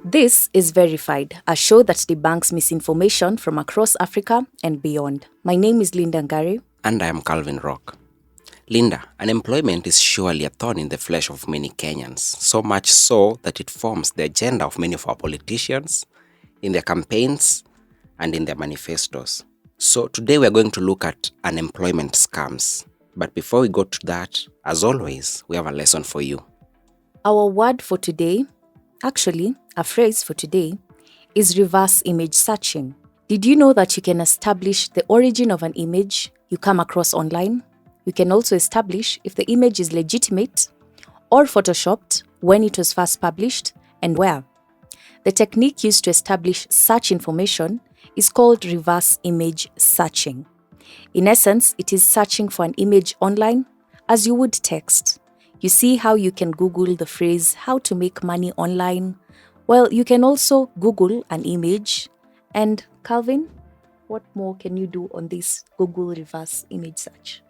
This is Verified, a show that debunks misinformation from across Africa and beyond. My name is Linda Ngari. And I am Calvin Rock. Linda, unemployment is surely a thorn in the flesh of many Kenyans, so much so that it forms the agenda of many of our politicians, in their campaigns, and in their manifestos. So today we are going to look at unemployment scams. But before we go to that, as always, we have a lesson for you. Our word for today, a phrase for today, is reverse image searching. Did you know that you can establish the origin of an image you come across online? You can also establish if the image is legitimate or photoshopped, when it was first published, and where. The technique used to establish such information is called reverse image searching. In essence, it is searching for an image online as you would text. You see how you can Google the phrase how to make money online? Well, you can also Google an image. And Calvin, what more can you do on this Google reverse image search?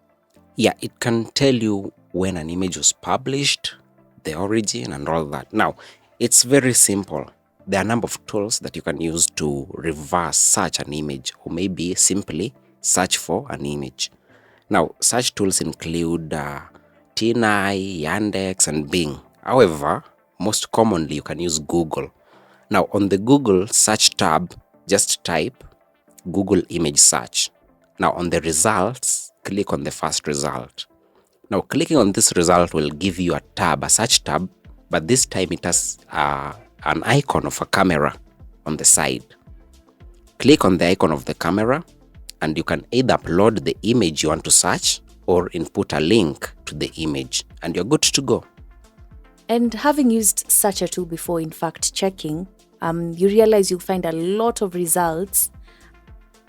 Yeah, it can tell you when an image was published, the origin, and all that. Now, it's very simple. There are a number of tools that you can use to reverse search an image, or maybe simply search for an image. Now, such tools include Tinai, Yandex, and Bing. However, most commonly you can use Google. Now, on the Google search tab, just type Google image search. Now, on the results, click on the first result. Now, clicking on this result will give you a search tab, but this time it has an icon of a camera on the side. Click on the icon of the camera, and you can either upload the image you want to search or input a link to the image, and you're good to go. And having used such a tool before in fact checking, you realize you'll find a lot of results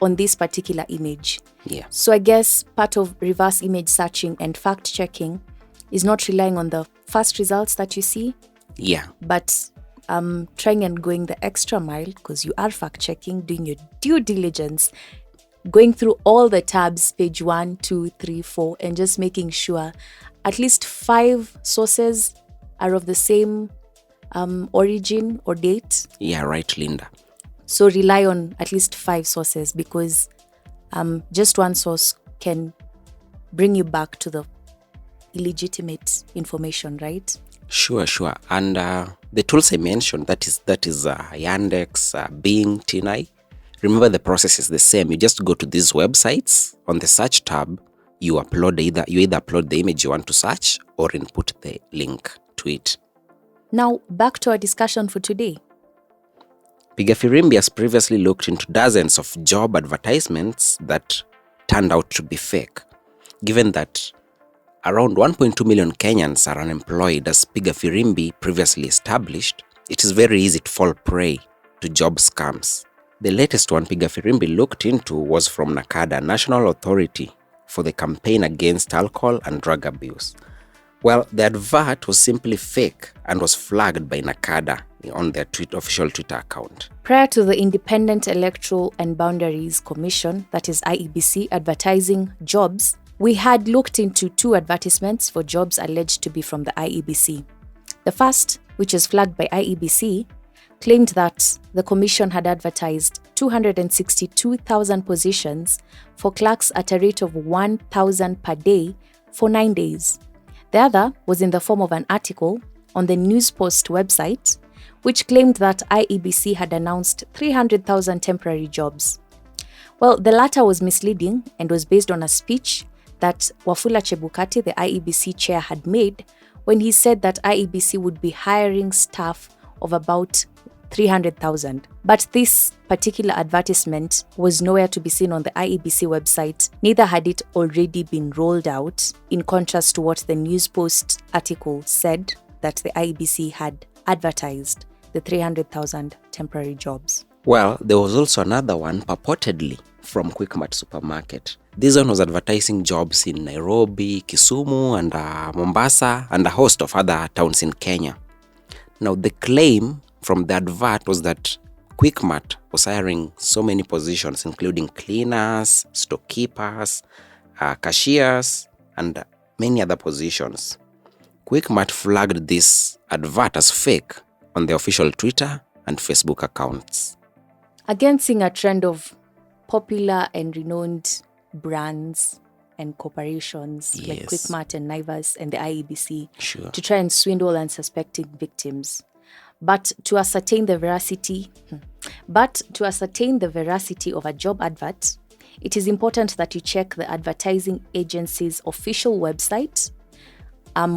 on this particular image. Yeah. So I guess part of reverse image searching and fact checking is not relying on the first results that you see. Yeah. But trying and going the extra mile, because you are fact checking, doing your due diligence, going through all the tabs, page 1, 2, 3, 4, and just making sure at least 5 sources are of the same origin or date. Yeah, right, Linda. So rely on at least 5 sources, because just one source can bring you back to the illegitimate information, right? Sure. And the tools I mentioned, that is Yandex, Bing, Tinai. Remember, the process is the same. You just go to these websites. On the search tab, you either upload the image you want to search or input the link to it. Now, back to our discussion for today. Piga Firimbi has previously looked into dozens of job advertisements that turned out to be fake. Given that around 1.2 million Kenyans are unemployed, as Piga Firimbi previously established, it is very easy to fall prey to job scams. The latest one Piga Firimbi looked into was from NACADA, National Authority for the Campaign Against Alcohol and Drug Abuse. Well, the advert was simply fake and was flagged by NACADA on their official Twitter account. Prior to the Independent Electoral and Boundaries Commission, that is IEBC, advertising jobs, we had looked into 2 advertisements for jobs alleged to be from the IEBC. The first, which was flagged by IEBC, claimed that the commission had advertised 262,000 positions for clerks at a rate of 1,000 per day for 9 days. The other was in the form of an article on the News Post website, which claimed that IEBC had announced 300,000 temporary jobs. Well, the latter was misleading and was based on a speech that Wafula Chebukati, the IEBC chair, had made when he said that IEBC would be hiring staff of about 300,000. But this particular advertisement was nowhere to be seen on the IEBC website, neither had it already been rolled out, in contrast to what the News Post article said, that the IEBC had advertised the 300,000 temporary jobs. Well, there was also another one purportedly from Quickmart supermarket. This one was advertising jobs in Nairobi, Kisumu, and Mombasa, and a host of other towns in Kenya. Now, the claim from the advert was that Quickmart was hiring so many positions, including cleaners, storekeepers, cashiers, and many other positions. Quickmart flagged this advert as fake on the official Twitter and Facebook accounts. Again, seeing a trend of popular and renowned brands and corporations like Yes. Mart and Naivas and the IEBC Sure. to try and swindle unsuspecting victims. But to ascertain the veracity of a job advert, it is important that you check the advertising agency's official website,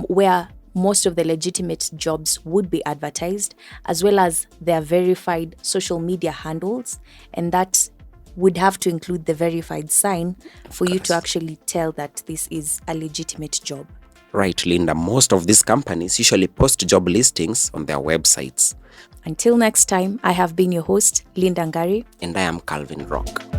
where most of the legitimate jobs would be advertised, as well as their verified social media handles, and that would have to include the verified sign for you to actually tell that this is a legitimate job. Right, Linda. Most of these companies usually post job listings on their websites. Until next time, I have been your host, Linda Ngari. And I am Calvin Rock.